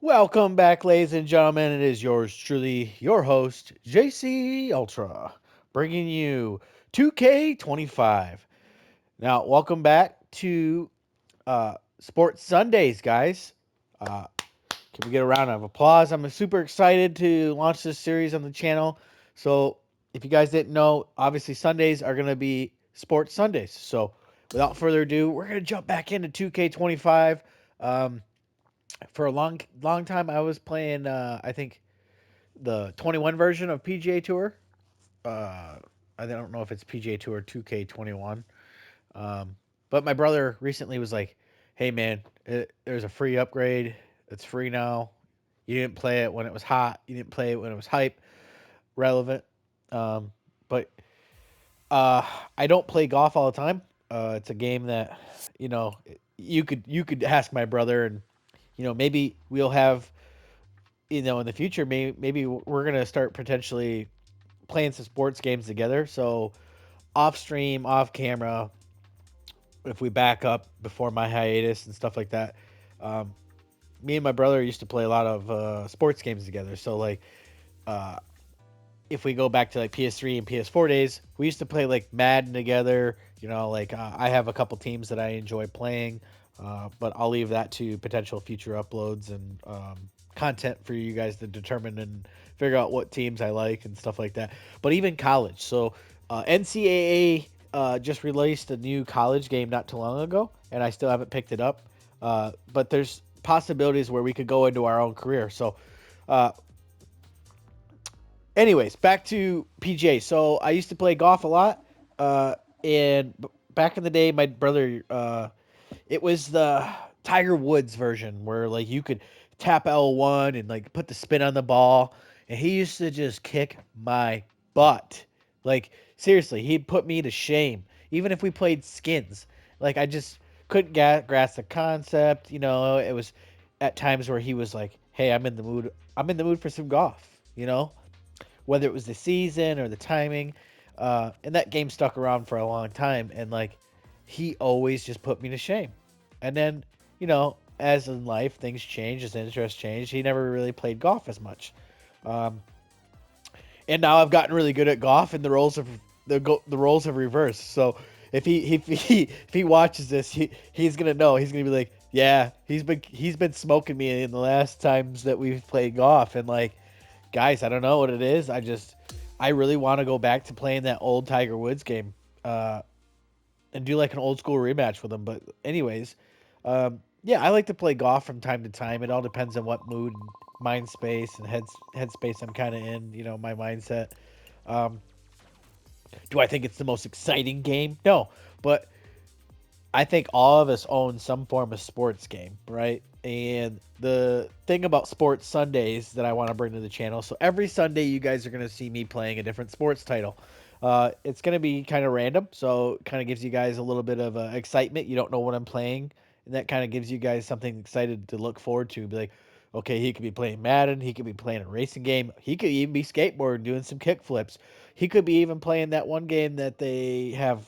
Welcome back, ladies and gentlemen. It is yours truly, your host, JC Ultra, bringing you 2K25. Now, welcome back to Sports Sundays, guys. Uh, can we get a round of applause? I'm super excited to launch this series on the channel. So, if you guys didn't know, obviously Sundays are going to be Sports Sundays. So, without further ado, we're going to jump back into 2K25. Um, for a long time I was playing I think the 21 version of PGA Tour. Uh I don't know if it's PGA Tour 2K21. Um but my brother recently was like, "Hey man, there's a free upgrade. It's free now. You didn't play it when it was hot. You didn't play it when it was hype, relevant." But uh I don't play golf all the time. It's a game that, you know, you could ask my brother, and maybe we'll have, in the future, maybe we're gonna start potentially playing some sports games together. So off stream, off camera, if we back up before my hiatus and stuff like that. Um, Me and my brother used to play a lot of sports games together. So like, uh, if we go back to like PS3 and PS4 days, we used to play like Madden together. I have a couple teams that I enjoy playing, but I'll leave that to potential future uploads and content for you guys to determine and figure out what teams I like and stuff like that. But even college, so NCAA just released a new college game not too long ago, and I still haven't picked it up. But there's possibilities where we could go into our own career. So uh, anyways, back to PJ. So I used to play golf a lot, and back in the day, my brother, it was the Tiger Woods version where like you could tap L1 and like put the spin on the ball, and he used to just kick my butt. Like seriously, he'd put me to shame. Even if we played skins, like I just couldn't grasp the concept. It was at times where he was like, "Hey, I'm in the mood. I'm in the mood for some golf." Whether it was the season or the timing. And that game stuck around for a long time. And like, he always just put me to shame. And then, as in life, things change, his interests change. He never really played golf as much. Um, and now I've gotten really good at golf, and the roles have reversed. So if he watches this, he's gonna know. He's gonna be like, yeah, he's been smoking me in the last times that we've played golf, and like, guys, I don't know what it is. I really want to go back to playing that old Tiger Woods game, and do like an old school rematch with him. But anyways, yeah, I like to play golf from time to time. It all depends on what mood, and mind space, and headspace I'm kind of in. My mindset. Um, do I think it's the most exciting game? No, but I think all of us own some form of sports game, right? And the thing about Sports Sundays that I want to bring to the channel, so every Sunday you guys are going to see me playing a different sports title. It's going to be kind of random, so it kind of gives you guys a little bit of excitement. You don't know what I'm playing, and that kind of gives you guys something excited to look forward to. Be like, okay, he could be playing Madden, he could be playing a racing game, he could even be skateboarding, doing some kick flips. He could be even playing that one game that they have,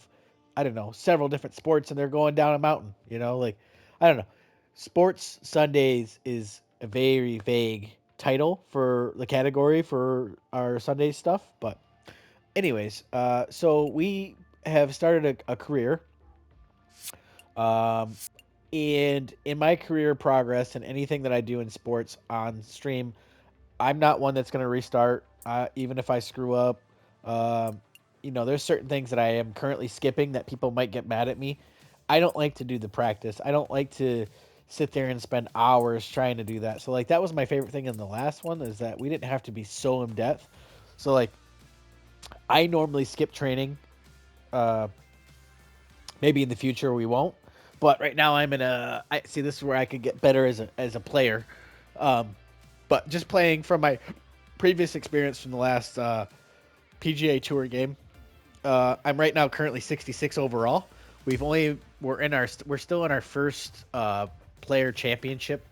I don't know, several different sports, and they're going down a mountain. Like, I don't know. Sports Sundays is a very vague title for the category for our Sunday stuff. But anyways, so we have started a career. Um, and in my career progress and anything that I do in sports on stream, I'm not one that's going to restart, even if I screw up. Um, there's certain things that I am currently skipping that people might get mad at me. I don't like to do the practice. I don't like to sit there and spend hours trying to do that. So like that was my favorite thing in the last one, is that we didn't have to be so in depth. So like I normally skip training. Uh, Maybe in the future we won't. But right now I'm in a. I see, this is where I could get better as a player. Um, but just playing from my previous experience from the last PGA Tour game, I'm right now currently 66 overall. We're still in our first player championship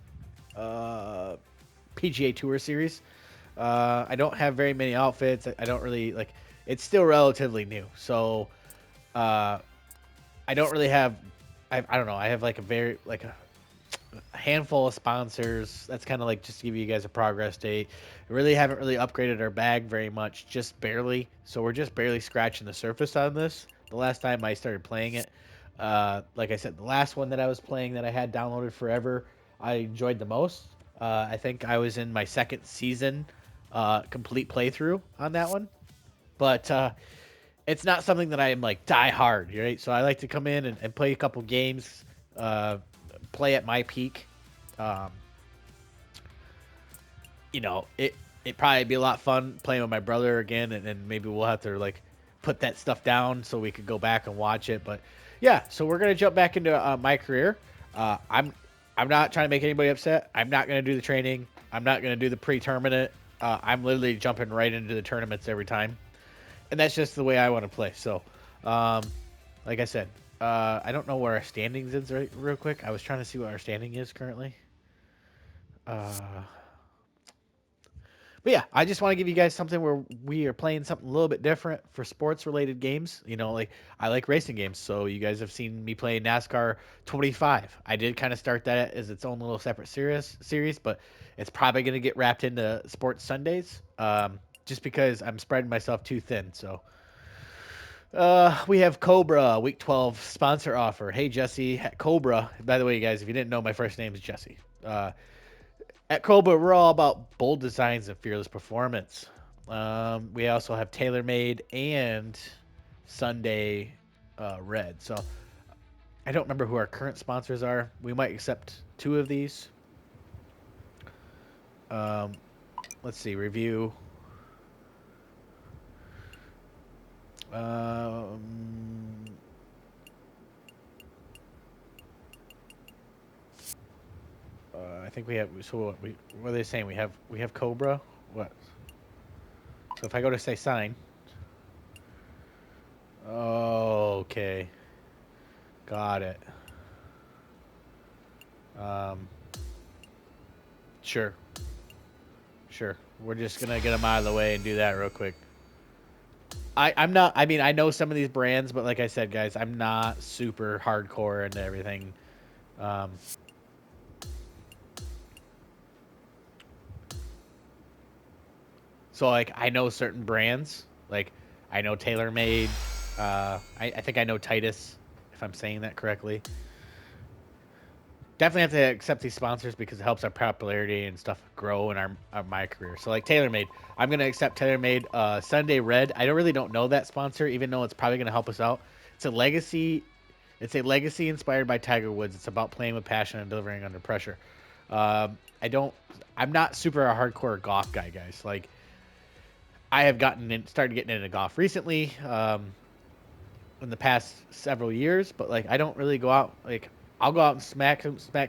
uh, PGA Tour series. I don't have very many outfits. I don't really like. It's still relatively new, so I don't really have. I don't know. I have like a very like a handful of sponsors. That's kind of like just to give you guys a progress date. We really haven't really upgraded our bag very much, just barely. So we're just barely scratching the surface on this. The last time I started playing it, like I said, the last one that I was playing that I had downloaded forever, I enjoyed the most. I think I was in my second season complete playthrough on that one. But it's not something that I am like die hard, right? So I like to come in and play a couple games, uh, play at my peak. Um, it probably be a lot fun playing with my brother again, and then maybe we'll have to like put that stuff down so we could go back and watch it. But yeah, so we're gonna jump back into my career. I'm not trying to make anybody upset. I'm not gonna do the training. I'm not gonna do the pre-tournament. I'm literally jumping right into the tournaments every time, and that's just the way I want to play. So, um, like I said, I don't know where our standings is right real quick. I was trying to see what our standing is currently. Uh, But yeah, I just want to give you guys something where we are playing something a little bit different for sports related games. Like I like racing games, so you guys have seen me play NASCAR 25. I did kind of start that as its own little separate series, but it's probably going to get wrapped into Sports Sundays, just because I'm spreading myself too thin. So we have Cobra Week 12 sponsor offer. Hey Jesse, Cobra. By the way, you guys, if you didn't know, my first name is Jesse. At Cobra, we're all about bold designs and fearless performance. We also have TaylorMade and Sunday Red. So I don't remember who our current sponsors are. We might accept two of these. Um, let's see, review. Um, I think we have. So what are they saying? We have Cobra. What? So if I go to say sign. Oh, okay. Got it. Um, sure. Sure. We're just gonna get them out of the way and do that real quick. I'm not. I mean, I know some of these brands, but like I said, guys, I'm not super hardcore into everything. Um, so like, I know certain brands. Like, I know TaylorMade. I think I know Titus, if I'm saying that correctly. Definitely have to accept these sponsors because it helps our popularity and stuff grow in our my career. So like TaylorMade, I'm gonna accept TaylorMade. Sunday Red, I don't know that sponsor, even though it's probably gonna help us out. It's a legacy. It's a legacy inspired by Tiger Woods. It's about playing with passion and delivering under pressure. I don't. I'm not super a hardcore golf guy, guys. Like I have started getting into golf recently. In the past several years, but like I don't really go out. Like I'll go out and smack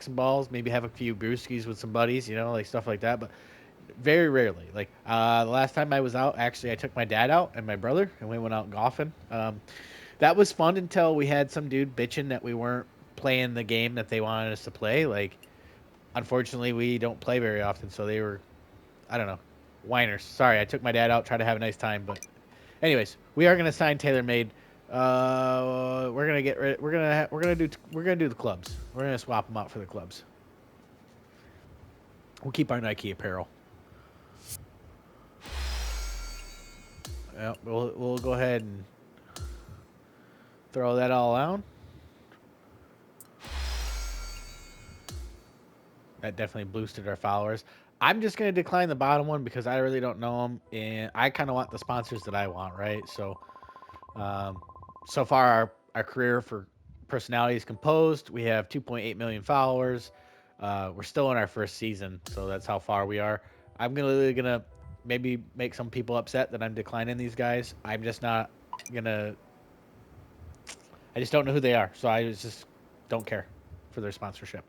some balls, maybe have a few brewskis with some buddies, like stuff like that. But very rarely. Like the last time I was out, actually, I took my dad out and my brother, and we went out golfing. That was fun until we had some dude bitching that we weren't playing the game that they wanted us to play. Like, unfortunately, we don't play very often, so they were, I don't know, whiners. Sorry, I took my dad out, tried to have a nice time, but anyways, we are gonna sign TaylorMade. We're gonna get rid. We're gonna do the clubs. We're gonna swap them out for the clubs. We'll keep our Nike apparel. Yeah, we'll go ahead and throw that all out. That definitely boosted our followers. I'm just gonna decline the bottom one because I really don't know them, and I kind of want the sponsors that I want, right? So, um, so far our career for personality is composed. We have 2.8 million followers. We're still in our first season, so that's how far we are. I'm gonna maybe make some people upset that I'm declining these guys. I'm just not gonna. I just don't know who they are, so I just don't care for their sponsorship.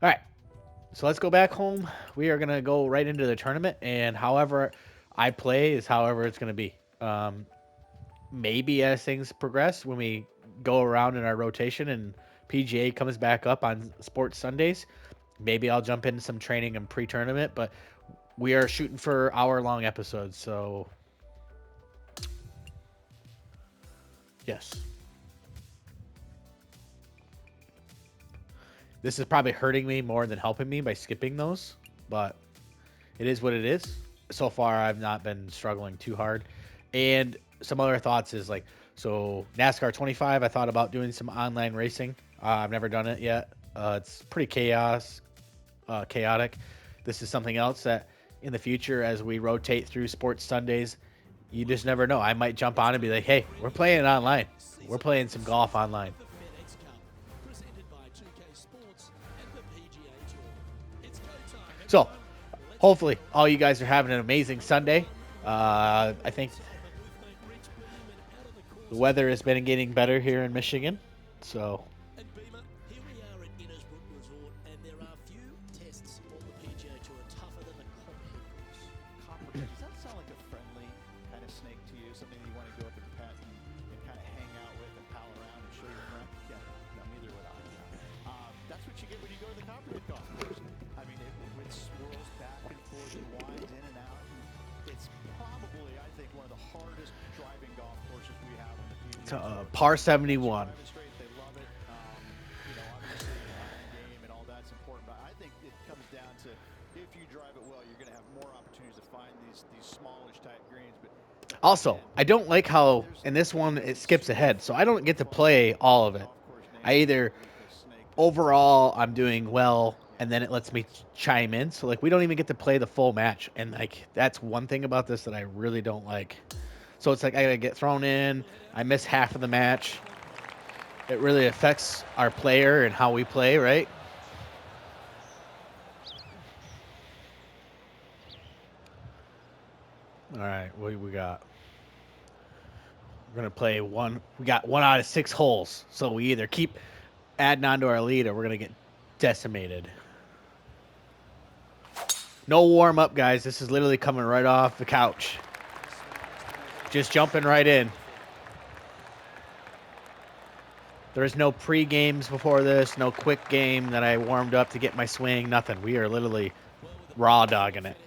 All right, so let's go back home. We are gonna go right into the tournament, and however I play is however it's gonna be. Maybe as things progress, when we go around in our rotation and PGA comes back up on Sports Sundays, maybe I'll jump into some training and pre-tournament. But we are shooting for hour-long episodes, so yes. This is probably hurting me more than helping me by skipping those, but it is what it is. So far, I've not been struggling too hard. And some other thoughts is like, so NASCAR 25, I thought about doing some online racing. I've never done it yet. It's pretty chaotic. This is something else that in the future, as we rotate through sports Sundays, you just never know. I might jump on and be like, hey, we're playing it online. We're playing some golf online. So, hopefully, all you guys are having an amazing Sunday. I think the weather has been getting better here in Michigan. So, Here we are at Innisbrook Resort, and there are few tests on the PGA Tour tougher than the Copperhead course. Copperhead, does that sound like a friendly kind of snake to you? Something that you want to go up and pet and kind of hang out with and pal around and show your friend? Yeah, no, neither would I. That's what you get when you go to the Copperhead golf course. I mean, it swirls back and forth and winds in and out. It's probably, I think, one of the hardest driving golf courses we have on the PGA Tour. par 71. They love it. You know, obviously, iron game and all that's important, but I think it comes down to if you drive it well, you're going to have more opportunities to find these smallish type greens. But Also, I don't like how in this one it skips ahead, so I don't get to play all of it. I either overall I'm doing well and then it lets me chime in. So like we don't even get to play the full match, and like that's one thing about this that I really don't like. So it's like I gotta get thrown in. I miss half of the match. It really affects our player and how we play, right? All right, what do we got? We're gonna play one. We got 1 out of 6 holes, so we either keep adding on to our lead or we're gonna get decimated. No warm up, guys. This is literally coming right off the couch. Just jumping right in. There's no pre-games before this, no quick game that I warmed up to get my swing, nothing. We are literally raw dogging it.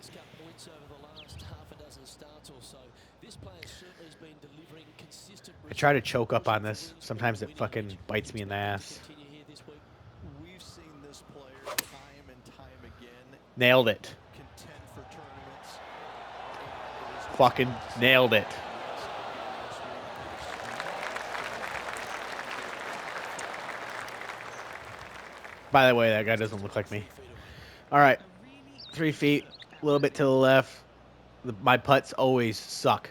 I try to choke up on this. Sometimes it fucking bites me in the ass. we've seen this player time and time again Nailed it. contend for tournaments. Fucking nailed it. By the way, that guy doesn't look like me. All right. 3 feet, a little bit to the left. My putts always suck.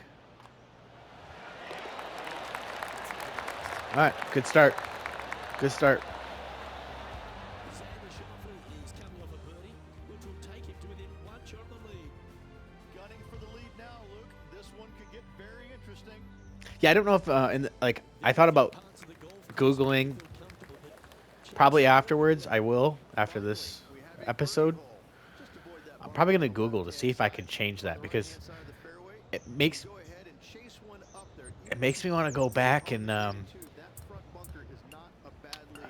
All right, good start. Good start. Gunning for the lead now, Luke. This one could get very interesting. Yeah, I don't know if I thought about Googling. Probably afterwards, I will after this episode. I'm probably gonna Google to see if I can change that because it makes me want to go back and That front bunker is not a bad lead,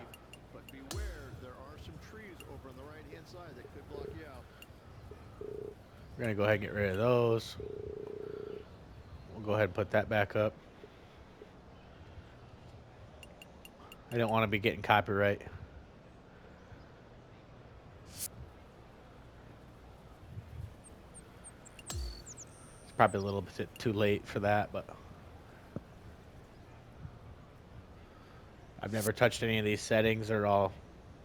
but beware, there are some trees over on the right-hand side that could block you out. we're gonna go ahead and get rid of those. We'll go ahead and put that back up. I don't want to be getting copyright. It's probably a little bit too late for that, but I've never touched any of these settings. They're all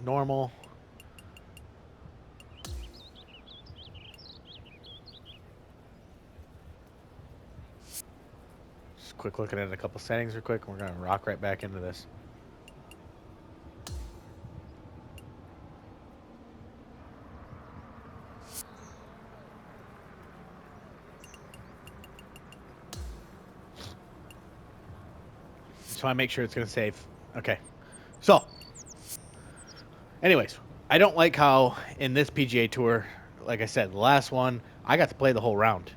normal. Just quick looking at a couple settings real quick, and we're gonna rock right back into this. Just want to make sure it's going to save. Okay. So, anyways, I don't like how in this PGA Tour, like I said, the last one, I got to play the whole round.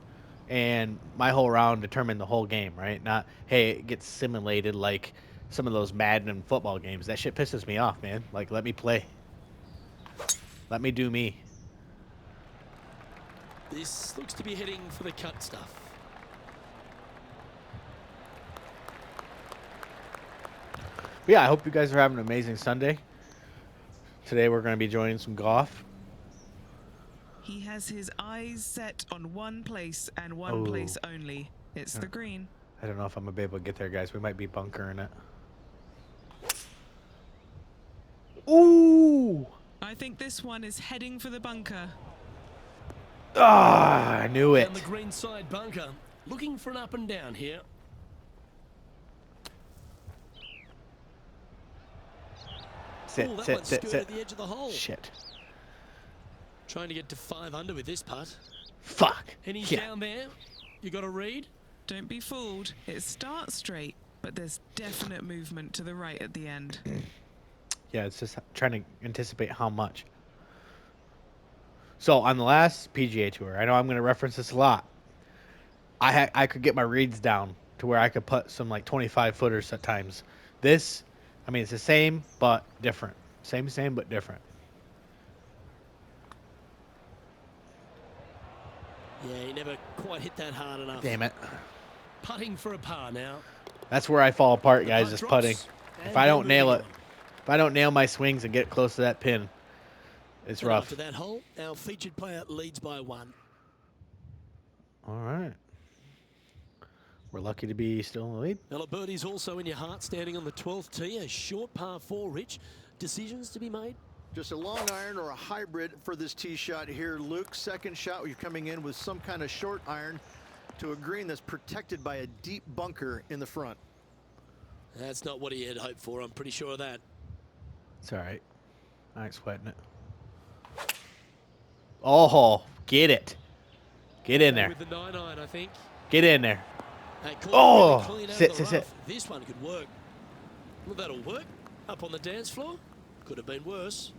And my whole round determined the whole game, right? Not, hey, it gets simulated like some of those Madden and football games. That shit pisses me off, man. Like, let me play. Let me do me. This looks to be heading for the cut stuff. But yeah, I hope you guys are having an amazing Sunday. Today we're going to be joining some golf. He has his eyes set on one place and one Oh. place only. It's the green. I don't know if I'm going to be able to get there, guys. We might be bunkering it. Ooh! I think this one is heading for the bunker. Ah, I knew it. Down the green side bunker. Looking for an up and down here. Sit, Oh, that sit, one sit, skirted sit. the edge of the hole. Shit. Trying to get to 5 under with this putt. Fuck. And he's Yeah. down there. You got a read? Don't be fooled. It starts straight, but there's definite movement to the right at the end. Yeah, it's just trying to anticipate how much. So on the last PGA Tour, I know I'm going to reference this a lot. I could get my reads down to where I could put some like 25 footers at times. This, I mean, it's the same but different. Same but different. Yeah, he never quite hit that hard enough. Damn it. Putting for a par now. That's where I fall apart, The guys. putt Is drops, putting. and If I he'll don't move nail it it, on. if I don't nail my swings and get close to that pin, it's And rough. after that hole, our featured player leads by 1. All right. We're lucky to be still in the lead. Well, a birdie's also in your heart, standing on the 12th tee. A short par 4, Rich. Decisions to be made? Just a long iron or a hybrid for this tee shot here, Luke. Second shot, you're coming in with some kind of short iron to a green that's protected by a deep bunker in the front. That's not what he had hoped for. I'm pretty sure of that. It's all right. I ain't sweating it. Oh, get it. Get in there. With the 9-iron, I think. Get in there. Hey, Oh, really clean out sit, of the sit, rough. This one could work. Well, that'll work. Up on the dance floor. Could have been worse.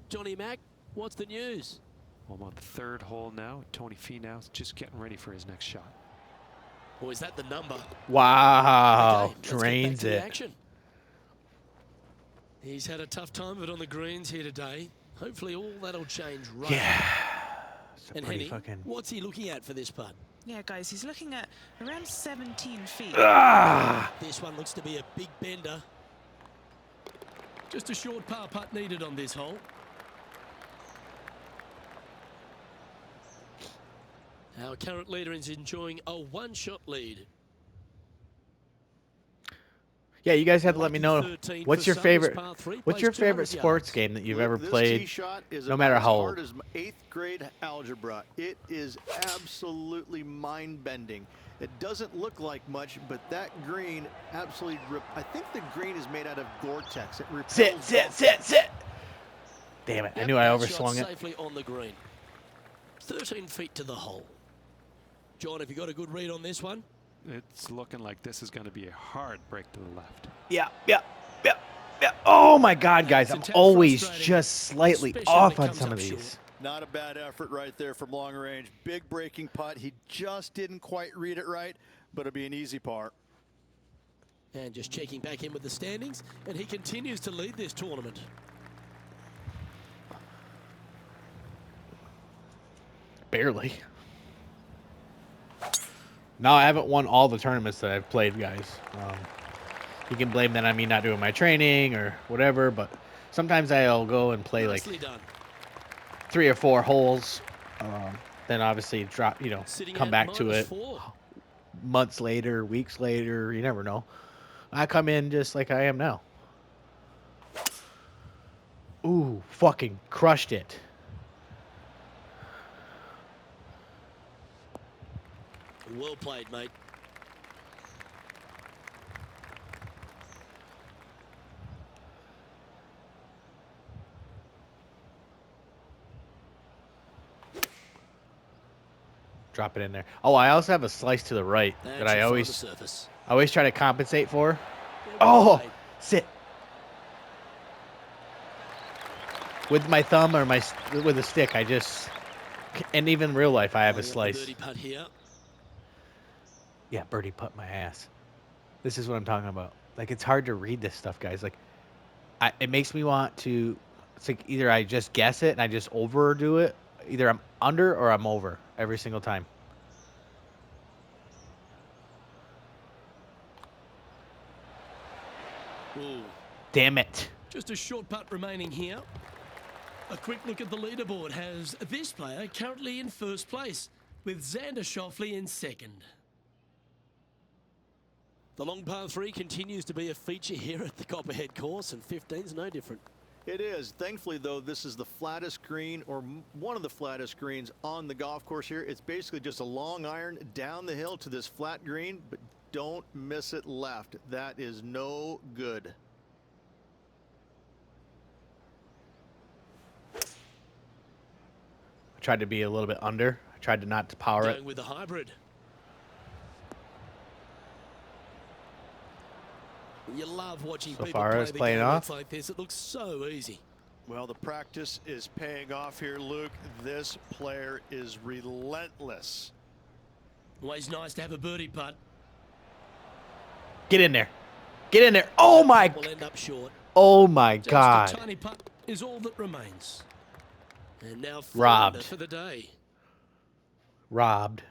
Johnny Mack, what's the news? Well, I'm on the 3rd hole now. Tony Finau is just getting ready for his next shot. Or is that the number? Wow. Okay, let's get back Drains to the it. action. He's had a tough time of it on the greens here today. Hopefully all that'll change right. Yeah. It's a And pretty Henny, fucking. what's he looking at for this putt? Yeah, guys, he's looking at around 17 feet. Ah! This one looks to be a big bender. Just a short par putt needed on this hole. Our current leader is enjoying a 1-shot lead. Yeah, you guys have to let me know. 13 What's for your some, favorite? this par 3 What's plays your 200 favorite sports yards. game that you've Luke, ever this tee played? shot is no about matter as how old. hard as 8th grade algebra. It is absolutely mind-bending. It doesn't look like much, but that green absolutely I think the green is made out of Gore-Tex. It repels Sit. Damn it! I Yep, knew I that shot overswung it. safely on the green. 13 feet to the hole. John, have you got a good read on this one? It's looking like this is going to be a hard break to the left. Yeah. Oh my God, guys! I'm It's always frustrating, just slightly especially when off it on comes some up of short. these. Not a bad effort right there from long range. Big breaking putt. He just didn't quite read it right, but it'll be an easy par. And just checking back in with the standings, and he continues to lead this tournament. Barely. No, I haven't won all the tournaments that I've played, guys. You can blame that on me not doing my training or whatever, but sometimes I'll go and play like Nicely done. 3 or 4 holes. Then obviously drop, Sitting come at back to it -4. months later, weeks later. You never know. I come in just like I am now. Ooh, fucking crushed it. Well played, mate. Drop it in there. Oh, I also have a slice to the right That that should I find the always surface. try to compensate for. Yeah, Oh, well played. sit. With my thumb or with a stick, I just, and even in real life, I have a Lining up the slice. birdie putt here. Yeah, birdie putt my ass. This is what I'm talking about. Like, it's hard to read this stuff, guys. Like, it makes me want to. It's like either I just guess it and I just overdo it. Either I'm under or I'm over every single time. Ooh. Damn it. Just a short putt remaining here. A quick look at the leaderboard has this player currently in first place, with Xander Schauffele in second. The long par 3 continues to be a feature here at the Copperhead course, and 15's no different. It is. Thankfully, though, this is the flattest green, or one of the flattest greens on the golf course here. It's basically just a long iron down the hill to this flat green, but don't miss it left. That is no good. I tried to be a little bit under. I tried to not to power it. Going with the hybrid. You love watching So people far, play it's the playing game off. like this. It looks so easy. Well, the practice is paying off here, Luke. This player is relentless. Always nice to have a birdie putt. Get in there. Get in there. Oh my. Will end up short. Oh my Just a God. tiny putt is all that remains. And now Robbed. for the day. Robbed.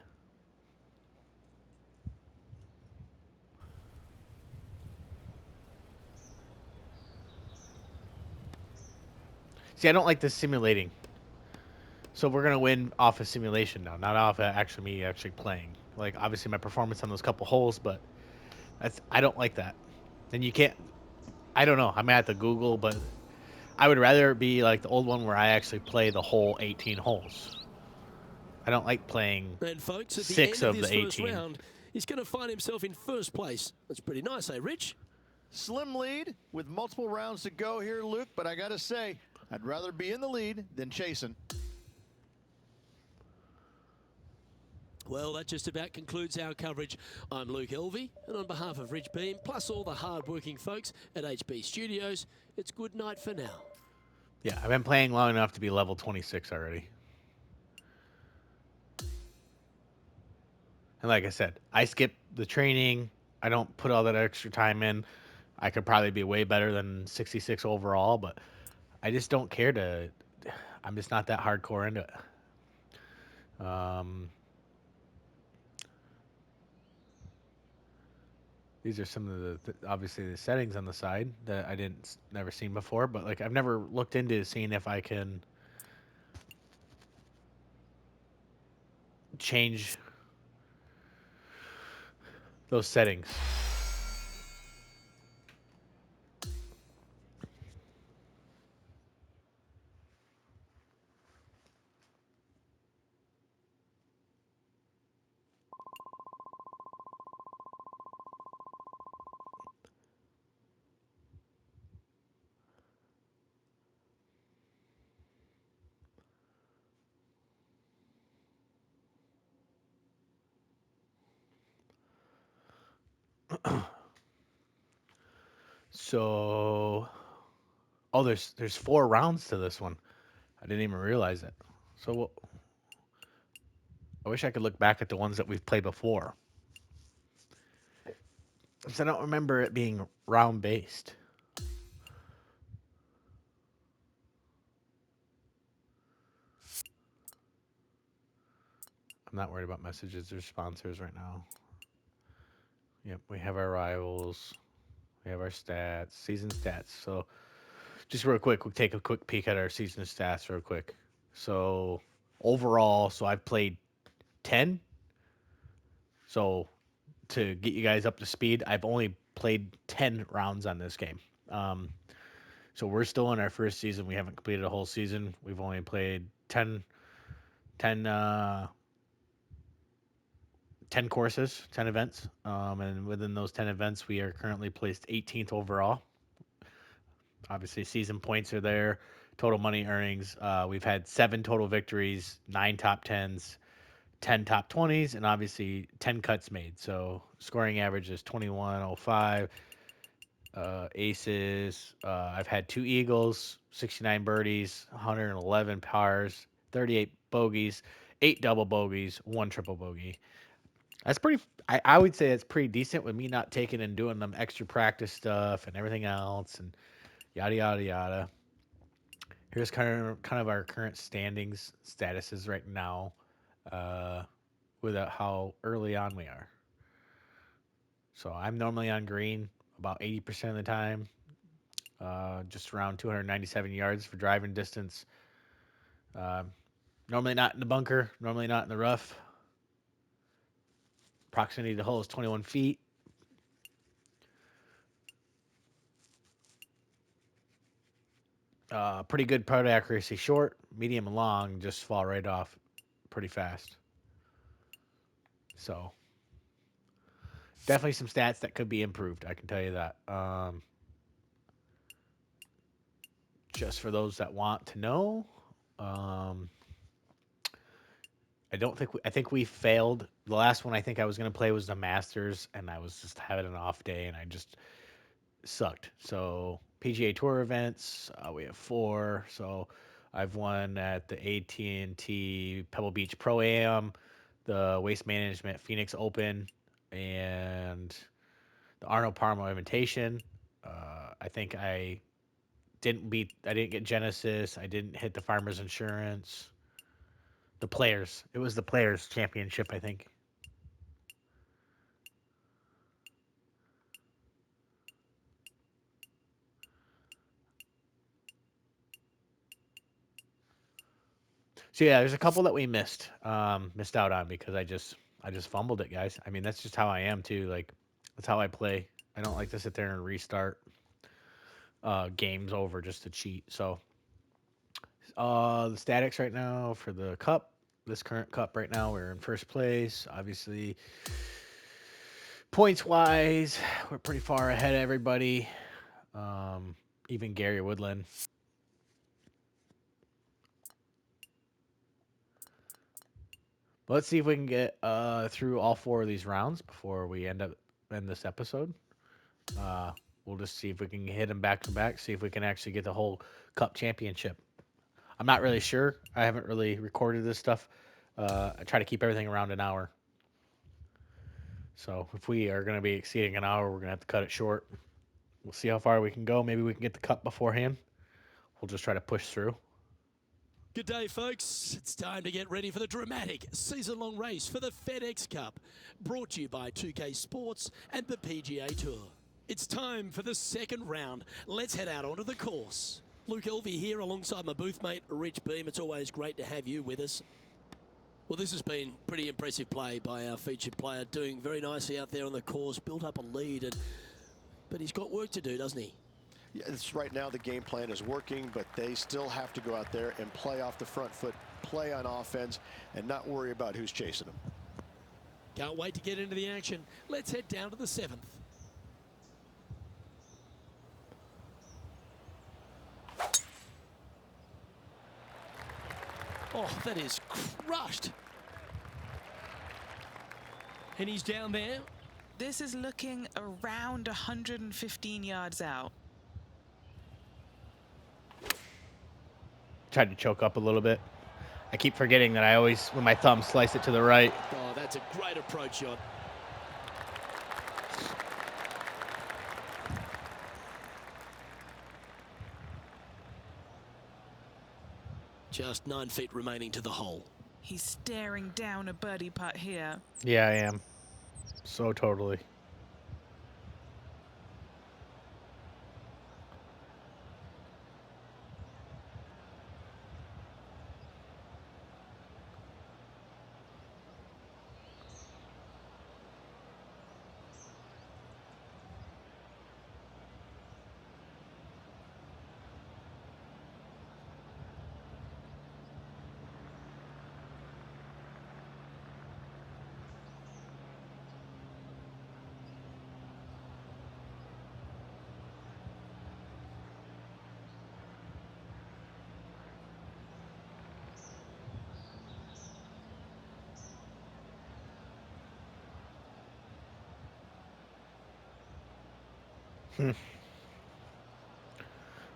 See, I don't like this simulating. So we're gonna win off of simulation now, not off of actually me actually playing. Like obviously my performance on those couple holes, but I don't like that. And you can't. I don't know. I'm at the Google, but I would rather it be like the old one where I actually play the whole 18 holes. I don't like playing And folks, at the 6 end of of this the first 18. round, he's going to find himself in first place. That's pretty nice, eh, Rich? Slim lead with multiple rounds to go here, Luke, but I got to say, I'd rather be in the lead than chasing. Well, that just about concludes our coverage. I'm Luke Elvey, and on behalf of Rich Beam, plus all the hard-working folks at HB Studios, it's good night for now. Yeah, I've been playing long enough to be level 26 already. And like I said, I skip the training. I don't put all that extra time in. I could probably be way better than 66 overall, but I just don't care to. I'm just not that hardcore into it. These are some of obviously the settings on the side that I didn't never seen before, but like I've never looked into seeing if I can change those settings. So, oh, there's 4 rounds to this one. I didn't even realize it. So I wish I could look back at the ones that we've played before. Because I don't remember it being round based. I'm not worried about messages or sponsors right now. Yep, we have our rivals. We have our stats, season stats. So just real quick, we'll take a quick peek at our season stats real quick. So overall, so I've played 10. So to get you guys up to speed, I've only played 10 rounds on this game. So we're still in our first season. We haven't completed a whole season. We've only played 10 10 courses, 10 events. And within those 10 events, we are currently placed 18th overall. Obviously, season points are there. Total money earnings. We've had 7 total victories, 9 top 10s, 10 top 20s, and obviously 10 cuts made. So scoring average is 2105. Aces. I've had 2 eagles, 69 birdies, 111 pars, 38 bogeys, 8 double bogeys, 1 triple bogey. That's pretty. I would say it's pretty decent with me not taking and doing them extra practice stuff and everything else and yada yada yada. Here's kind of our current standings statuses right now, uh, with how early on we are. So I'm normally on green about 80% of the time. just around 297 yards for driving distance. Uh, Normally not in the bunker, normally not in the rough. Proximity to the hole is 21 feet. Pretty good putt accuracy. Short, medium, and long just fall right off pretty fast. So definitely some stats that could be improved. I can tell you that. Just for those that want to know, um, I don't think I think we failed. The last one I think I was gonna play was the Masters, and I was just having an off day, and I just sucked. So PGA Tour events, we have 4. So I've won at the AT&T Pebble Beach Pro Am, the Waste Management Phoenix Open, and the Arnold Palmer Invitation. I think I didn't get Genesis. I didn't hit the Farmers Insurance. The Players. It was the Players Championship, I think. So yeah, there's a couple that we missed out on because I just fumbled it, guys. I mean, that's just how I am too. Like, that's how I play. I don't like to sit there and restart games over just to cheat. So, the statics right now for the cup, this current cup right now, we're in first place. Obviously, points wise, we're pretty far ahead of everybody. Even Gary Woodland. But let's see if we can get through all 4 of these rounds before we end this episode. Uh, we'll just see if we can hit them back to back. See if we can actually get the whole Cup championship. I'm not really sure. I haven't really recorded this stuff. I try to keep everything around an hour. So if we are going to be exceeding an hour, we're going to have to cut it short. We'll see how far we can go. Maybe we can get the Cup beforehand. We'll just try to push through. Good day, folks. It's time to get ready for the dramatic season-long race for the FedEx Cup, brought to you by 2K Sports and the PGA Tour. It's time for the second round. Let's head out onto the course. Luke Elvey here alongside my booth mate, Rich Beam. It's always great to have you with us. Well, this has been pretty impressive play by our featured player, doing very nicely out there on the course, built up a lead, but he's got work to do, doesn't he? Yeah, it's right now the game plan is working, but they still have to go out there and play off the front foot, play on offense, and not worry about who's chasing them. Can't wait to get into the action. Let's head down to the 7th. Oh, that is crushed. And he's down there. This is looking around 115 yards out. Tried to choke up a little bit. I keep forgetting that I always, with my thumb, slice it to the right. Oh, that's a great approach shot. Just 9 feet remaining to the hole. He's staring down a birdie putt here. Yeah, I am. So totally.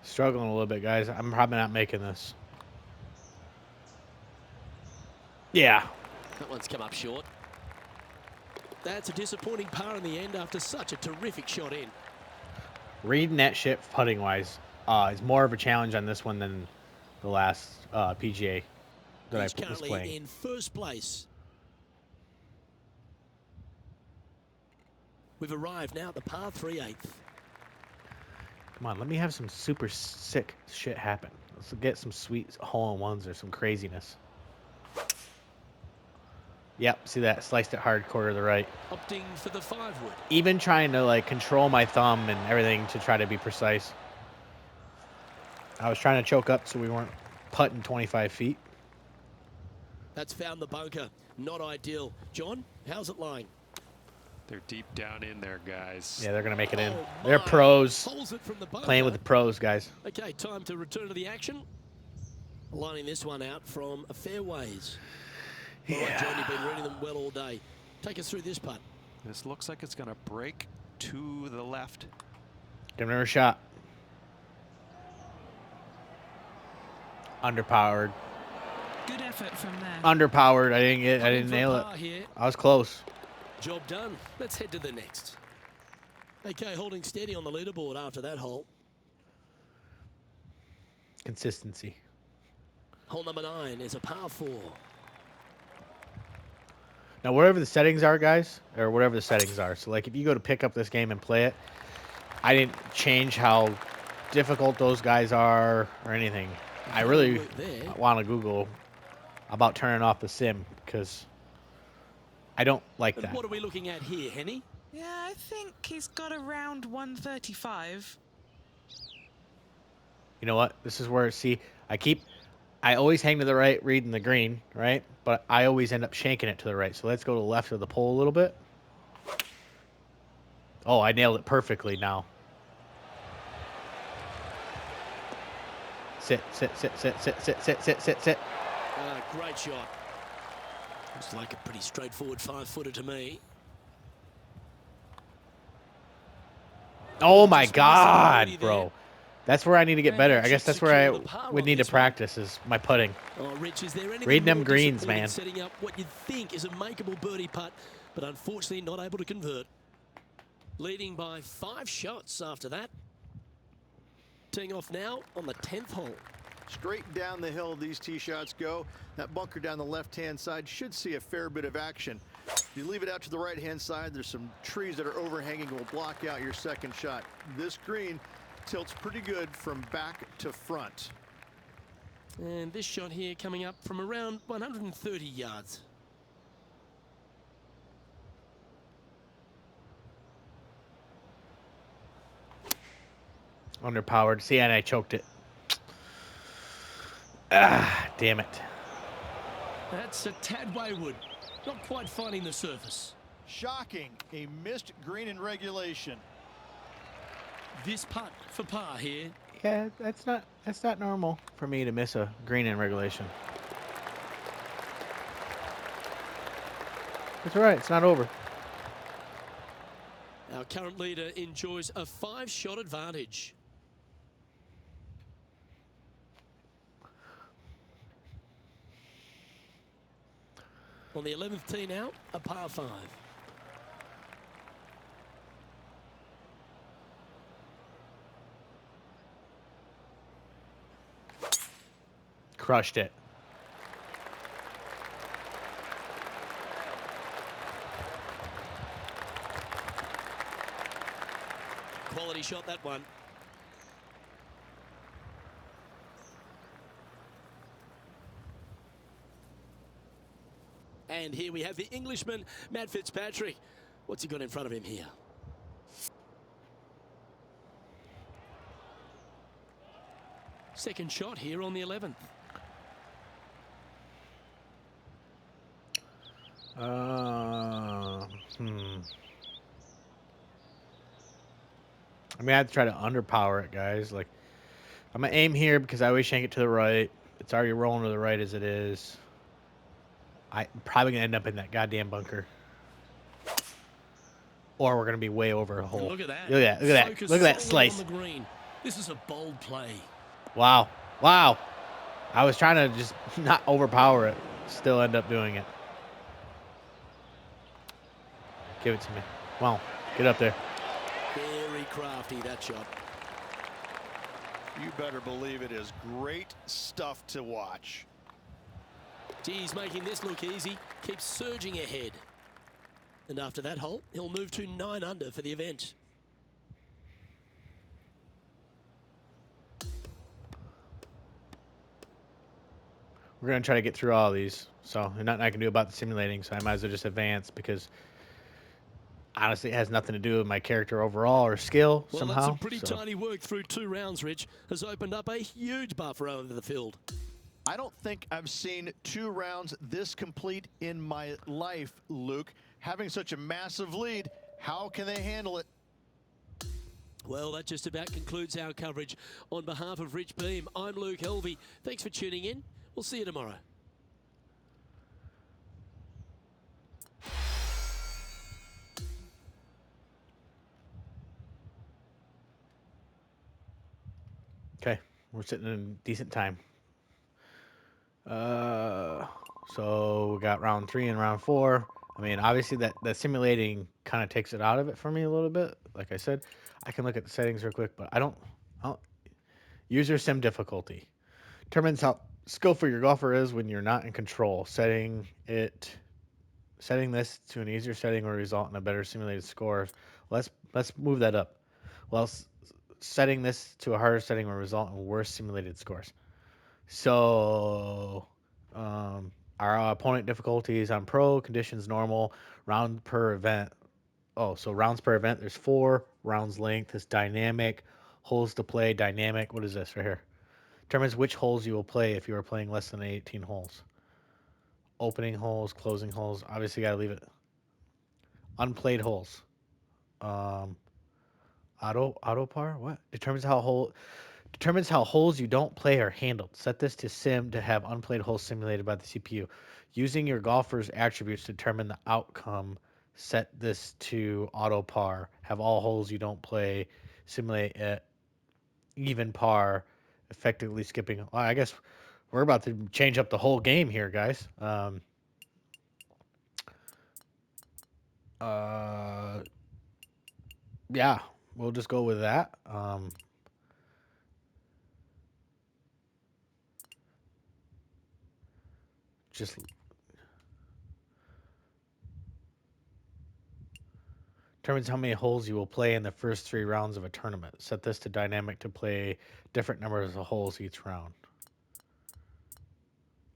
Struggling a little bit, guys. I'm probably not making this. Yeah. That one's come up short. That's a disappointing par in the end after such a terrific shot in. Reading that shit putting wise is more of a challenge on this one than the last PGA that He's I was currently playing. in first place. We've arrived now at the par 3/8. Come on, let me have some super sick shit happen. Let's get some sweet hole-in-ones or some craziness. Yep, see that? Sliced it hardcore to the right. Opting for the 5-wood. Even trying to like control my thumb and everything to try to be precise. I was trying to choke up so we weren't putting 25 feet. That's found the bunker. Not ideal. John, how's it lying? They're deep down in there, guys. Yeah, they're going to make it in. Oh, They're my. pros. Holds it from the bunker. Playing with the pros, guys. Okay, time to return to the action. Lining this one out from a fairways. All right, John, you've been reading them well all day. Take us through this putt. This looks like it's going to break to the left. Give him a shot. Underpowered. Good effort from there. Underpowered. I didn't nail it. Here. I was close. Job done. Let's head to the next. Okay, holding steady on the leaderboard after that hole. Consistency. Hole number 9 is a par 4. Now, whatever the settings are, guys, or whatever the settings are. So, like, if you go to pick up this game and play it, I didn't change how difficult those guys are or anything. I really want to Google about turning off the sim because I don't like that. What are we looking at here, Henny? Yeah, I think he's got around 135. You know what? This is where, see, I always hang to the right, reading the green, right? But I always end up shanking it to the right. So let's go to the left of the pole a little bit. Oh, I nailed it perfectly now. Sit. Great shot. Looks like a pretty straightforward 5-footer to me. Oh my God, bro. That's where I need to get better. I guess that's where I would need to practice is my putting. Oh, Rich, is there anything Reading them more greens, disappointing man. Setting up what you'd think is a makeable birdie putt, but unfortunately not able to convert. Leading by 5 shots after that. Teeing off now on the 10th hole. Straight down the hill these tee shots go. That bunker down the left-hand side should see a fair bit of action. If you leave it out to the right-hand side, there's some trees that are overhanging will block out your second shot. This green tilts pretty good from back to front. And this shot here coming up from around 130 yards. Underpowered. See, and I choked it. Ah, damn it. That's a tad wayward. Not quite finding the surface. Shocking, a missed green in regulation. This putt for par here. Yeah, that's not normal for me to miss a green in regulation. It's all right. It's not over. Our current leader enjoys a 5-shot advantage. On the 11th tee now, a par 5. Crushed it. Quality shot, that one. And here we have the Englishman, Matt Fitzpatrick. What's he got in front of him here? Second shot here on the 11th. I mean, I have to try to underpower it, guys. Like, I'm going to aim here because I always shank it to the right. It's already rolling to the right as it is. I'm probably going to end up in that goddamn bunker. Or we're going to be way over a hole. Look at that. Look at that. Look at that. Focus Look at that solely slice. on the green. This is a bold play. Wow. Wow. I was trying to just not overpower it. Still end up doing it. Give it to me. Come on. Get up there. Very crafty, that shot. You better believe it is great stuff to watch. Geez, making this look easy. Keeps surging ahead. And after that hole, he'll move to 9 under for the event. We're going to try to get through all of these. So there's nothing I can do about the simulating, so I might as well just advance because honestly it has nothing to do with my character overall or skill Well, that's some somehow. pretty So tiny work through 2 rounds, Rich. Has opened up a huge buffer over the field. I don't think I've seen 2 rounds this complete in my life, Luke. Having such a massive lead, how can they handle it? Well, that just about concludes our coverage. On behalf of Rich Beam, I'm Luke Helvey. Thanks for tuning in. We'll see you tomorrow. okay, we're sitting in decent time. So we got round 3 and round 4. I mean, obviously that simulating kind of takes it out of it for me a little bit. Like I said, I can look at the settings real quick, but I don't user sim difficulty determines how skillful your golfer is when you're not in control. Setting this to an easier setting will result in a better simulated score. Let's move that up. Well, setting this to a harder setting will result in worse simulated scores. So, our opponent difficulties on pro, conditions normal, round per event. Oh, so rounds per event, there's 4. Rounds length is dynamic. Holes to play, dynamic. What is this right here? Determines which holes you will play if you are playing less than 18 holes. Opening holes, closing holes. Obviously, got to leave it. Unplayed holes. Um, auto par. What determines how holes you don't play are handled. Set this to sim to have unplayed holes simulated by the CPU. Using your golfer's attributes to determine the outcome. Set this to auto par. Have all holes you don't play simulate at even par, effectively skipping. Well, I guess we're about to change up the whole game here, guys. Uh, yeah, we'll just go with that. Just determines how many holes you will play in the first 3 rounds of a tournament. Set this to dynamic to play different numbers of holes each round.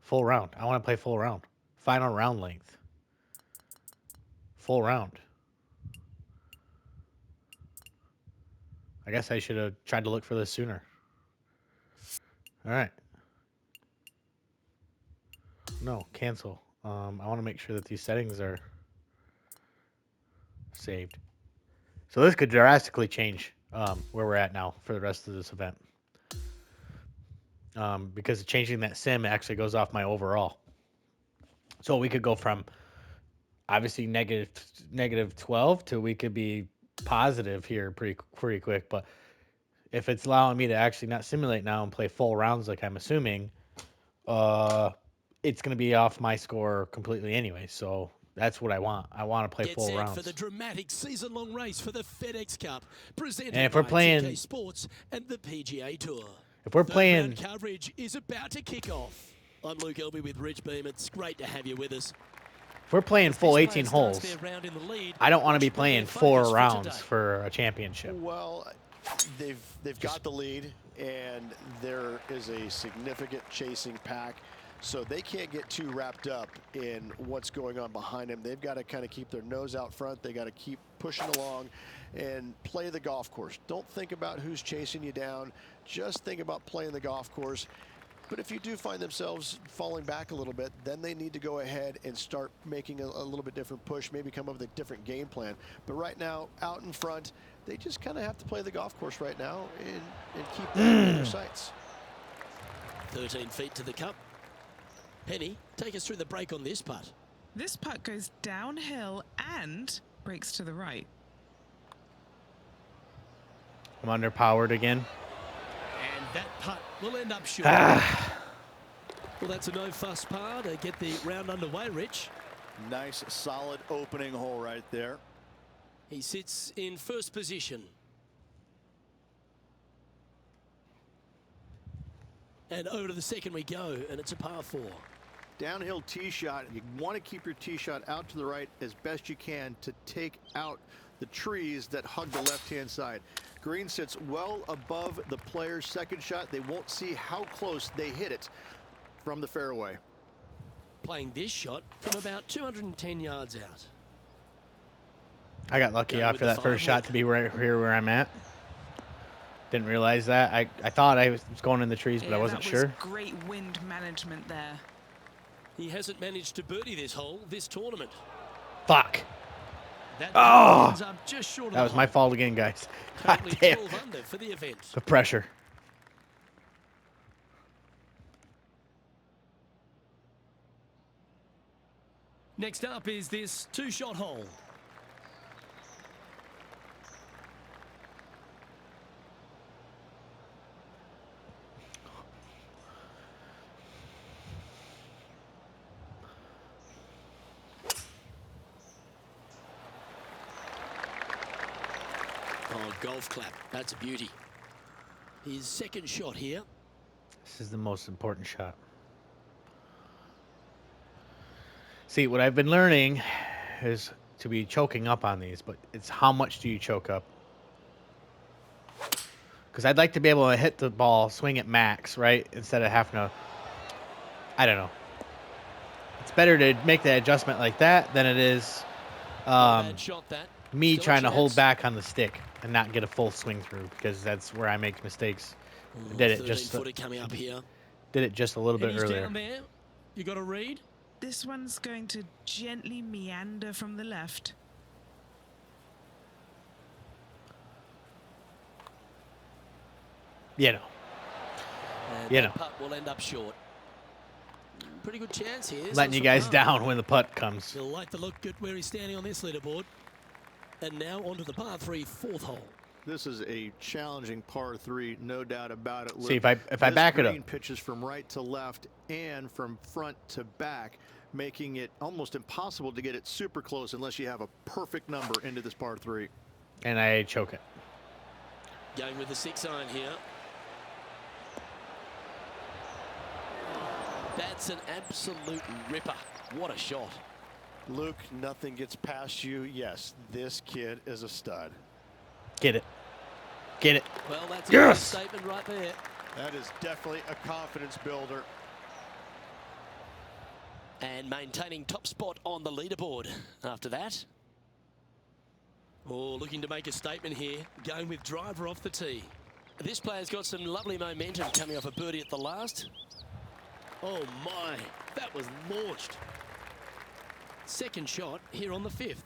Full round. I want to play full round. Final round length. Full round. I guess I should have tried to look for this sooner. All right. No, cancel. I want to make sure that these settings are saved. So this could drastically change where we're at now for the rest of this event. Because changing that sim actually goes off my overall. So we could go from obviously negative 12 to we could be positive here pretty quick. But if it's allowing me to actually not simulate now and play full rounds like I'm assuming, it's going to be off my score completely anyway. So that's what I want. I want to play Get full set rounds. for the dramatic season-long race for the FedEx Cup, presented And if by we're playing, 2K Sports and the PGA Tour. if we're Third playing, round coverage is about to kick off. I'm Luke Elby with Rich Beam. It's great to have you with us. if we're playing As full this 18 player starts holes, their round in the lead, I don't want to what be should playing their 4 focus for rounds today? for a championship. Well, they've got the lead, and there is a significant chasing pack, so they can't get too wrapped up in what's going on behind them. They've got to kind of keep their nose out front. They got to keep pushing along and play the golf course. Don't think about who's chasing you down. Just think about playing the golf course. But if you do find themselves falling back a little bit, then they need to go ahead and start making a little bit different push, maybe come up with a different game plan. But right now, out in front, they just kind of have to play the golf course right now and keep that in their sights. 13 feet to the cup. Penny, take us through the break on this putt. This putt goes downhill and breaks to the right. I'm underpowered again. And that putt will end up short. Well, that's a no-fuss par to get the round underway, Rich. Nice, solid opening hole right there. He sits in first position. And over to the second we go, and it's a par 4. Downhill tee shot. You want to keep your tee shot out to the right as best you can to take out the trees that hug the left-hand side. Green sits well above the player's second shot. They won't see how close they hit it. from the fairway. Playing this shot from about 210 yards out. I got lucky Going with after the that first 5 shot wood. to be right here where I'm at. Didn't realize that. I thought I was going in the trees, but Yeah, I wasn't that sure. was great wind management there. He hasn't managed to birdie this hole this tournament. Fuck. That Oh! ends up just short of That the was my hole. fault again, guys. God Currently damn. 12 under for the event. The pressure. Next up is this 2-shot hole. Oh, golf clap. That's a beauty. His second shot here. This is the most important shot. See, what I've been learning is to be choking up on these, but it's how much do you choke up? Because I'd like to be able to hit the ball, swing at max, right? Instead of having to, I don't know. It's better to make that adjustment like that than it is Bad shot that. me Still a trying to hold chance. back on the stick and not get a full swing through, because that's where I make mistakes. I did it just 13-footer coming up here. did it just a little And bit he's earlier. down there. You got a read? This one's going to gently meander from the left. You know. And You that know. putt will end up short. Pretty good chance here. Letting you guys down when the putt comes. He'll like the look at where he's standing on this leaderboard. And now onto the par 3 4th hole. This is a challenging par 3, no doubt about it. See, Luke. if I back it up. This green pitches from right to left and from front to back, making it almost impossible to get it super close unless you have a perfect number into this par 3. And I choke it. Going with the 6-iron here. That's an absolute ripper. What a shot. Luke, nothing gets past you. Yes, this kid is a stud. Get it. Get it. Well, that's a Yes! good statement right there. That is definitely a confidence builder. And maintaining top spot on the leaderboard after that. Oh, looking to make a statement here. Going with driver off the tee. This player's got some lovely momentum coming off a birdie at the last. Oh my, that was launched. Second shot here on the 5th.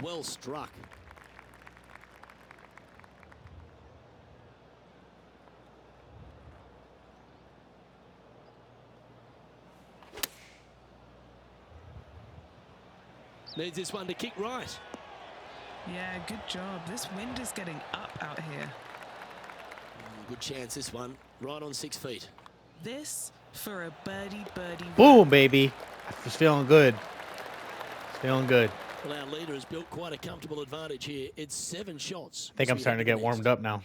Well struck. Needs this one to kick right. Yeah, good job. This wind is getting up out here. Good chance this one. Right on 6 feet. This for a birdie. Boom, baby. It's feeling good. It's feeling good. Well, our leader has built quite a comfortable advantage here. It's 7 shots. I think I'm starting to get warmed up now.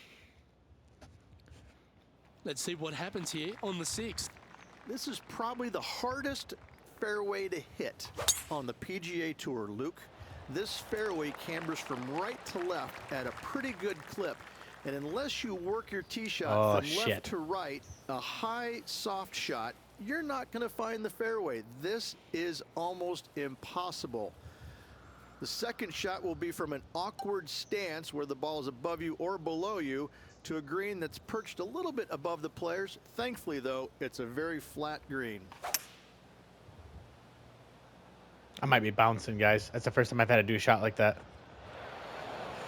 Let's see what happens here on the 6th. This is probably the hardest fairway to hit on the PGA Tour, Luke. This fairway cambers from right to left at a pretty good clip. And unless you work your tee shot from left to right, a high, soft shot, you're not going to find the fairway. This is almost impossible. The second shot will be from an awkward stance where the ball is above you or below you to a green that's perched a little bit above the players. Thankfully, though, it's a very flat green. I might be bouncing, guys. That's the first time I've had to do a shot like that.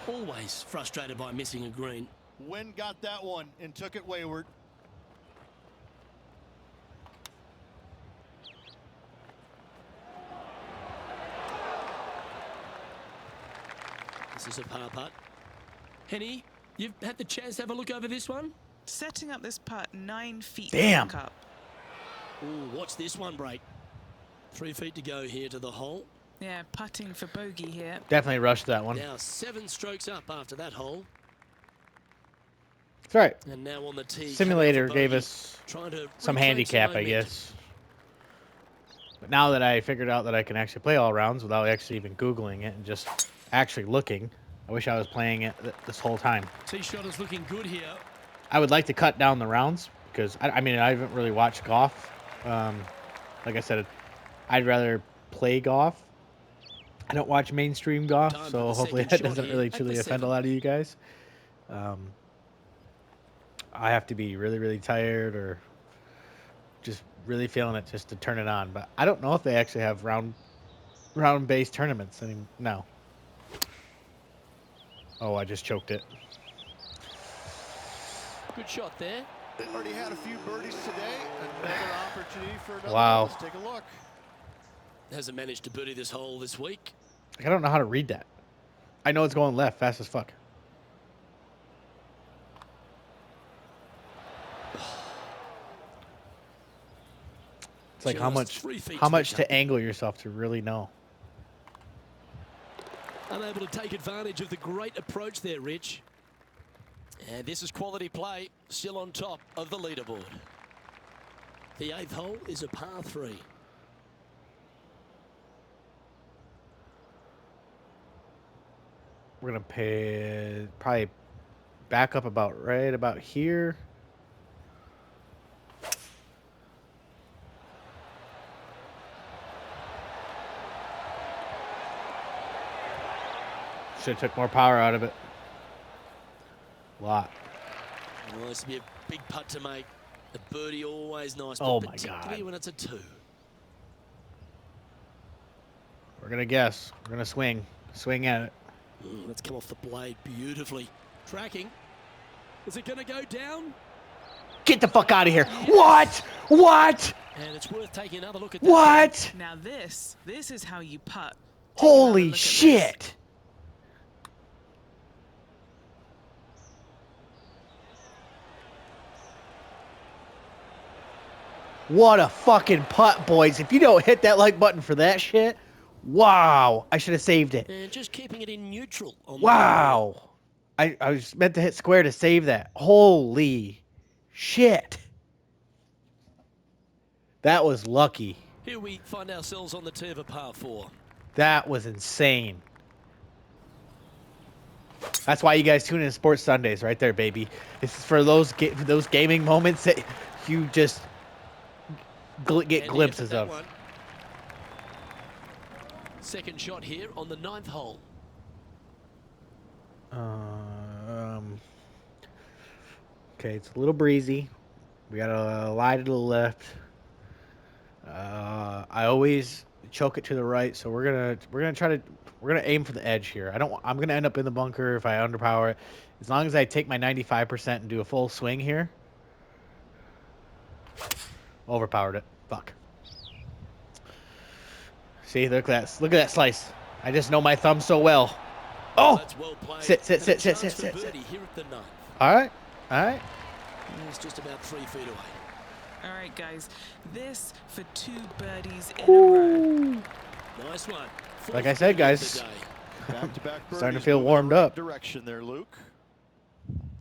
Always frustrated by missing a green. Wind got that one and took it wayward. This is a par putt. Henny, you've had the chance to have a look over this one? Setting up this putt 9 feet Damn. back up. Ooh, watch this one break. 3 feet to go here to the hole. Yeah, putting for bogey here. Definitely rushed that one. Now 7 strokes up after that hole. It's all right. And now on the tee. Simulator coming gave off a us bogey, trying to some reclaim handicap, I momentum. guess. But now that I figured out that I can actually play all rounds without actually even Googling it and just actually looking, I wish I was playing it this whole time. Tee shot is looking good here. I would like to cut down the rounds because, I mean, I haven't really watched golf. Like I said, I'd rather play golf. I don't watch mainstream golf, Time for so the hopefully second that shot doesn't here really at truly the offend a 7th. lot of you guys. I have to be really, really tired or just really feeling it just to turn it on. But I don't know if they actually have round-based tournaments anymore. No. Oh, I just choked it. Good shot there. Already had a few birdies today. Another opportunity for another Wow. one. Let's take a look. Hasn't managed to birdie this hole this week. I don't know how to read that. I know it's going left fast as fuck. It's like Just 3 feet how to the much to cup. angle yourself to really know. Unable to take advantage of the great approach there, Rich. And this is quality play, still on top of the leaderboard. The 8th hole is a par 3. We're gonna probably back up right about here. Should have took more power out of it. Lot. Well, this would be a big putt to make. A birdie always nice, but Oh my particularly God. when it's a 2. We're gonna guess. We're gonna swing. Swing at it. Let's come off the blade beautifully. Tracking. Is it going to go down? Get the fuck out of here. What? What? And it's worth taking another look at that. What? Now this is how you putt. Take another Holy look at this. shit. What a fucking putt, boys. If you don't hit that like button for that shit, wow. I should have saved it. And just keeping it in neutral. On Wow. I was meant to hit square to save that. Holy shit. That was lucky. Here we find ourselves on the tee of a par 4. That was insane. That's why you guys tune in to Sports Sundays right there, baby. This is for those gaming moments that you just get And glimpses that of. one. Second shot here on the 9th hole. Okay, it's a little breezy. We got a lie to the left. I always choke it to the right, so we're gonna aim for the edge here. I'm gonna end up in the bunker if I underpower it. As long as I take my 95% and do a full swing here. Overpowered it. Fuck. See, look at that slice. I just know my thumb so well. Oh! That's well played. Sit. And a chance for birdie here at the 9th. All right. All right. It's just about 3 feet away. All right, guys. This for 2 birdies in a row. Nice one. Like I said, guys. Back-to-back Starting to birdies feel moving warmed in the right up. Direction there, Luke.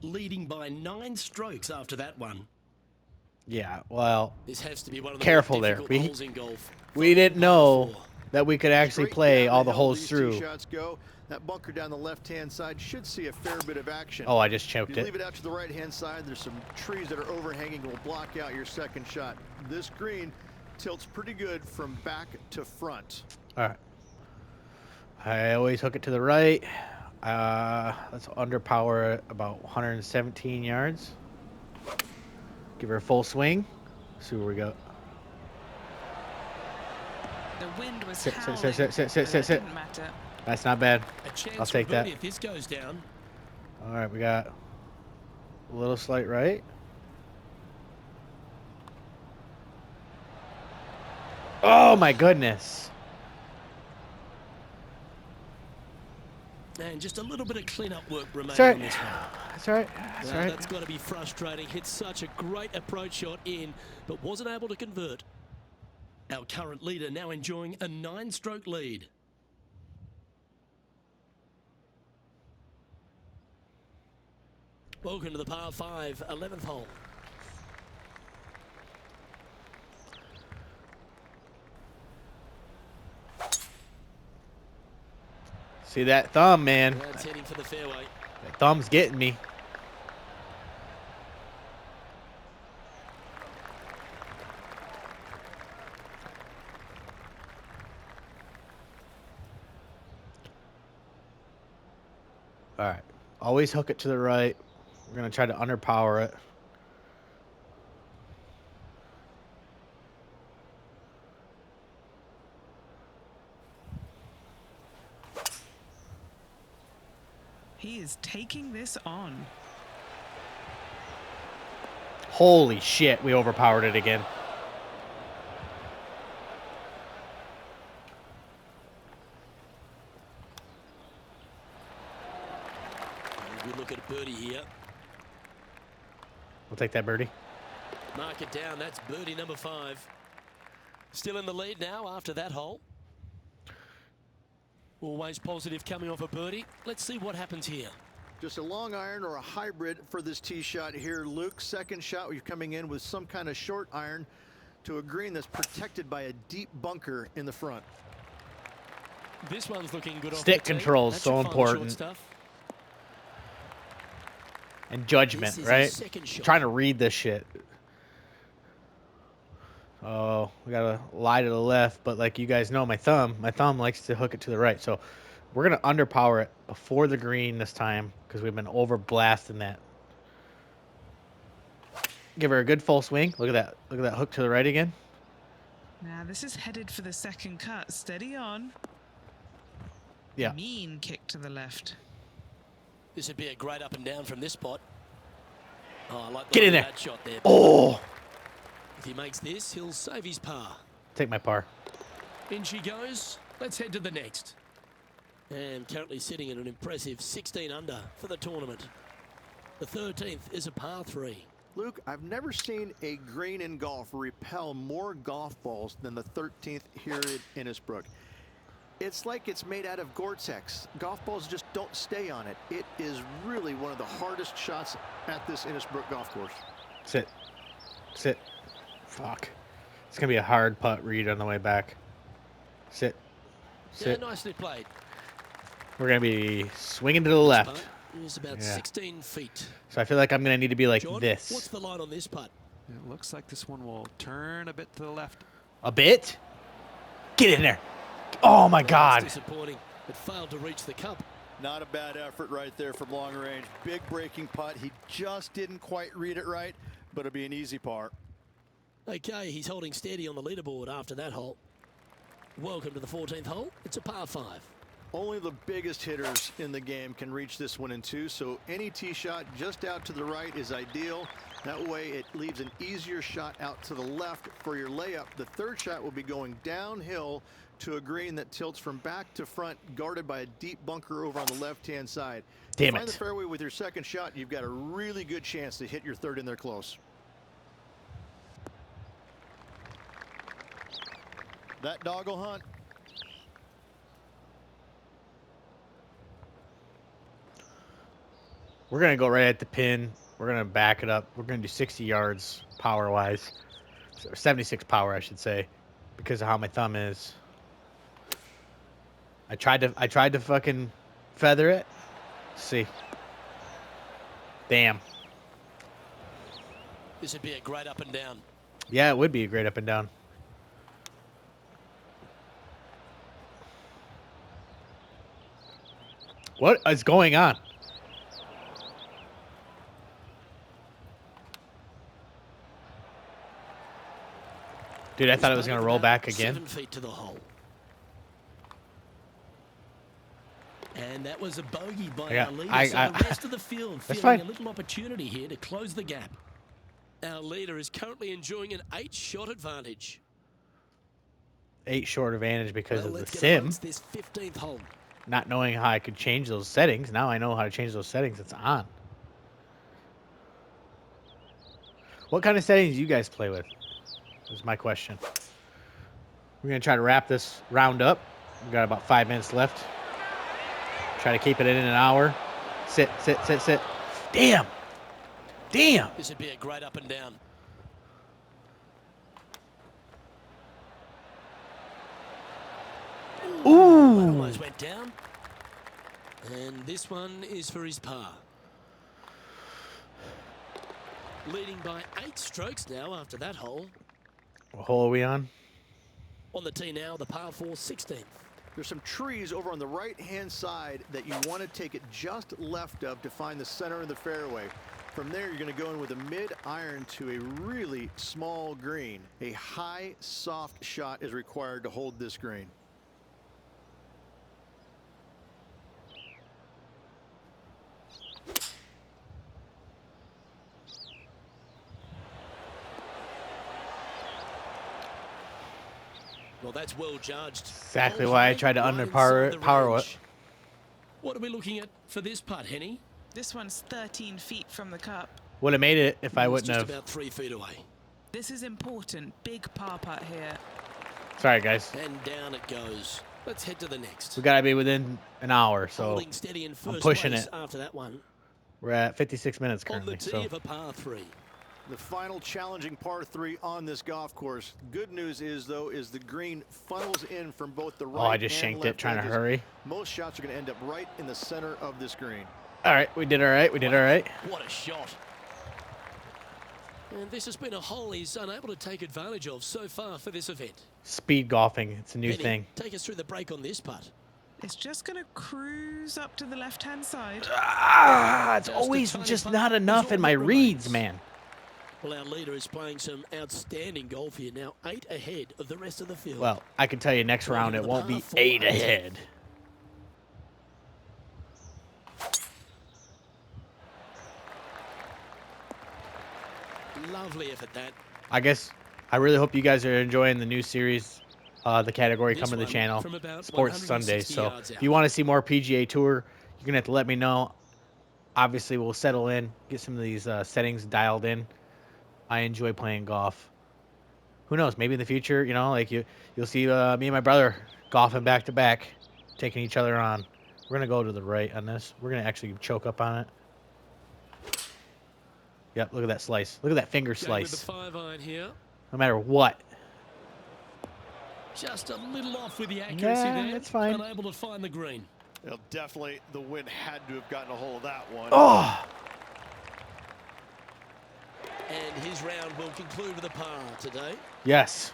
Leading by 9 strokes after that one. Yeah, well, This has to be one of the Careful more there. difficult We- holes in golf. we didn't know Par 4. that we could actually Straight play down all the the hill holes these tee through. shots go. That bunker down the left-hand side should see a fair bit of action. Oh, I just choked If you it. leave it out to the right-hand side, there's some trees that are overhanging and will block out your second shot. This green tilts pretty good from back to front. All right. I always hook it to the right. Let's underpower it about 117 yards. Give her a full swing. See where we go. The wind was Sit, howling. sit, sit, sit, sit, but sit, that sit. didn't matter. That's not bad. A chance I'll for take that. birdie if this goes down. All right, we got a little slight right. Oh my goodness. And just a little bit of clean-up work remaining That's all right. on this one. That's all right. That's all right. That's got to be frustrating. Hit such a great approach shot in, but wasn't able to convert. Our current leader now enjoying a 9-stroke lead. Welcome to the par 5, 11th hole. See that thumb, man? That's heading for the fairway. That thumb's getting me. All right. Always hook it to the right. We're going to try to underpower it. He is taking this on. Holy shit, we overpowered it again. We look at birdie here. We'll take that birdie. Mark it down. That's birdie number 5. Still in the lead now after that hole. Always positive coming off a birdie. Let's see what happens here. Just a long iron or a hybrid for this tee shot here, Luke. Second shot, you're coming in with some kind of short iron to a green that's protected by a deep bunker in the front. This one's looking good. Stick off the tee. control is That's so your fun important. short stuff. And judgment, This is right? his second shot. Trying to read this shit. Oh, we gotta lie to the left, but like you guys know, my thumb likes to hook it to the right. So we're gonna underpower it before the green this time because we've been over blasting that. Give her a good full swing. Look at that. Look at that hook to the right again. Now this is headed for the second cut. Steady on. Yeah. Mean kick to the left. This would be a great up and down from this spot. Oh, I like the Get look in of there. that shot there. Oh, If he makes this, he'll save his par. take my par. In she goes. Let's head to the next. And currently sitting at an impressive 16 under for the tournament. The 13th is a par 3. Luke, I've never seen a green in golf repel more golf balls than the 13th here at Innisbrook. It's like it's made out of Gore-Tex. Golf balls just don't stay on it. It is really one of the hardest shots at this Innisbrook golf course. Sit. Sit. Fuck. It's gonna be a hard putt read on the way back. Sit. Sit. Yeah, nicely played. We're gonna be swinging to the left. Putt is about Yeah. 16 feet. So I feel like I'm gonna need to be like John, this. what's the line on this putt? It looks like this one will turn a bit to the left. A bit? Get in there. Oh my That's God. disappointing. It failed to reach the cup. Not a bad effort right there from long range. Big breaking putt. He just didn't quite read it right, but it'll be an easy par. Okay, he's holding steady on the leaderboard after that hole. Welcome to the 14th hole. It's a par 5. Only the biggest hitters in the game can reach this one in 2, so any tee shot just out to the right is ideal. That way it leaves an easier shot out to the left for your layup. The third shot will be going downhill to a green that tilts from back to front, guarded by a deep bunker over on the left-hand side. Damn Find it. the fairway with your second shot, you've got a really good chance to hit your third in there close. That dog will hunt. We're gonna go right at the pin. We're gonna back it up. We're gonna do 60 yards power wise, 76 power I should say, because of how my thumb is. I tried to fucking feather it. Let's see. Damn. This would be a great up and down. Yeah, it would be a great up and down. What is going on? Dude, I thought it was going to roll back again. 7 feet to the hole. And that was a bogey by our leader. So the rest of the field feeling fine. a little opportunity here to close the gap. Our leader is currently enjoying an 8-shot advantage. 8 short advantage because Well, of the let's get sim. amongst this 15th hole. Not knowing how I could change those settings. Now I know how to change those settings. It's on. What kind of settings do you guys play with? Is my question. We're going to try to wrap this round up. We've got about 5 minutes left. Try to keep it in an hour. Sit, sit, sit, sit. Damn. Damn. This would be a great up and down. Ooh. That almost went down. And this one is for his par. Leading by 8 strokes now after that hole. What hole are we on? On the tee now, the par 4 16th. There's some trees over on the right-hand side that you want to take it just left of to find the center of the fairway. From there, you're going to go in with a mid-iron to a really small green. A high, soft shot is required to hold this green. Well, that's well judged. Exactly Hole why I height, tried to right underpower inside it, the power range. it. What are we looking at for this putt, Henny? This one's 13 feet from the cup. Would have made it if I It's wouldn't just have. about 3 feet away. This is important. Big par putt here. Sorry, guys. And down it goes. Let's head to the next. We got to be within an hour, so Holding steady in first pushing place it. after that one. we're at 56 minutes On the currently. tee So of a par 3. The final challenging par 3 on this golf course. Good news is, though, is the green funnels in from both the right I just and shanked left it trying to edges. hurry. Most shots are going to end up right in the center of this green. All right, we did all right. We did all right. What a shot. And this has been a hole he's unable to take advantage of so far for this event. Speed golfing, it's a new Henny, thing. take us through the break on this putt. It's just going to cruise up to the left-hand side. It's Just a always tiny just putt not is enough all in my that reads, remains. man. Well, our leader is playing some outstanding golf here now, 8 ahead of the rest of the field. Well, I can tell you next round it won't be 8 ahead. Lovely effort that. I guess I really hope you guys are enjoying the new series, the category This coming to the one channel, from about Sports 160 Sunday. So yards if out. you want to see more PGA Tour, you're gonna have to let me know. Obviously, we'll settle in, get some of these settings dialed in. I enjoy playing golf. Who knows? Maybe in the future, like you'll see me and my brother golfing back to back, taking each other on. We're gonna go to the right on this. We're gonna actually choke up on it. Yep, look at that slice. Look at that finger Going with slice. the 5-iron here. No matter what. Just a little off with the accuracy Yeah, there. it's fine. Unable to find the green. Well, definitely the wind had to have gotten a hold of that one. Oh! And his round will conclude with a par today. Yes.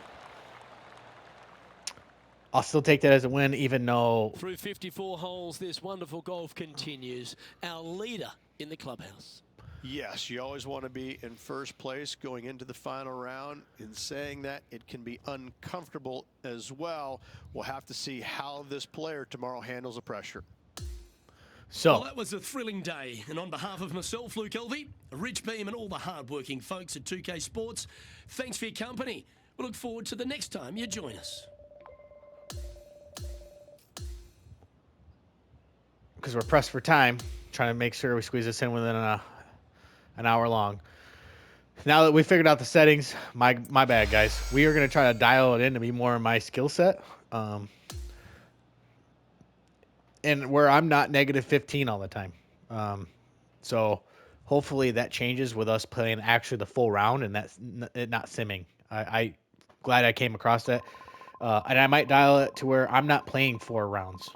I'll still take that as a win, even though Through 54 holes, this wonderful golf continues. Our leader in the clubhouse. Yes, you always want to be in first place going into the final round. In saying that, it can be uncomfortable as well. We'll have to see how this player tomorrow handles the pressure. Well, so that was a thrilling day. And on behalf of myself, Luke Elvey, Rich Beam, and all the hard-working folks at 2K Sports, thanks for your company. We look forward to the next time you join us. because we're pressed for time, trying to make sure we squeeze this in within an hour long. Now that we figured out the settings, my bad, guys. We are going to try to dial it in to be more in my skill set. And where I'm not negative 15 all the time. So hopefully that changes with us playing actually the full round and that's it not simming. I glad I came across that. And I might dial it to where I'm not playing 4 rounds.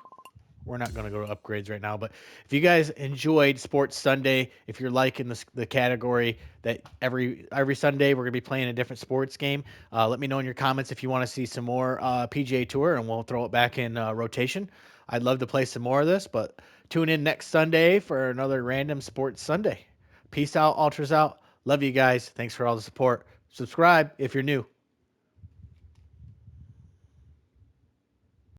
We're not going to go to upgrades right now, but if you guys enjoyed Sports Sunday, if you're liking the category that every Sunday we're going to be playing a different sports game, let me know in your comments if you want to see some more PGA Tour, and we'll throw it back in rotation. I'd love to play some more of this, but tune in next Sunday for another random Sports Sunday. Peace out, Ultras out. Love you guys. Thanks for all the support. Subscribe if you're new.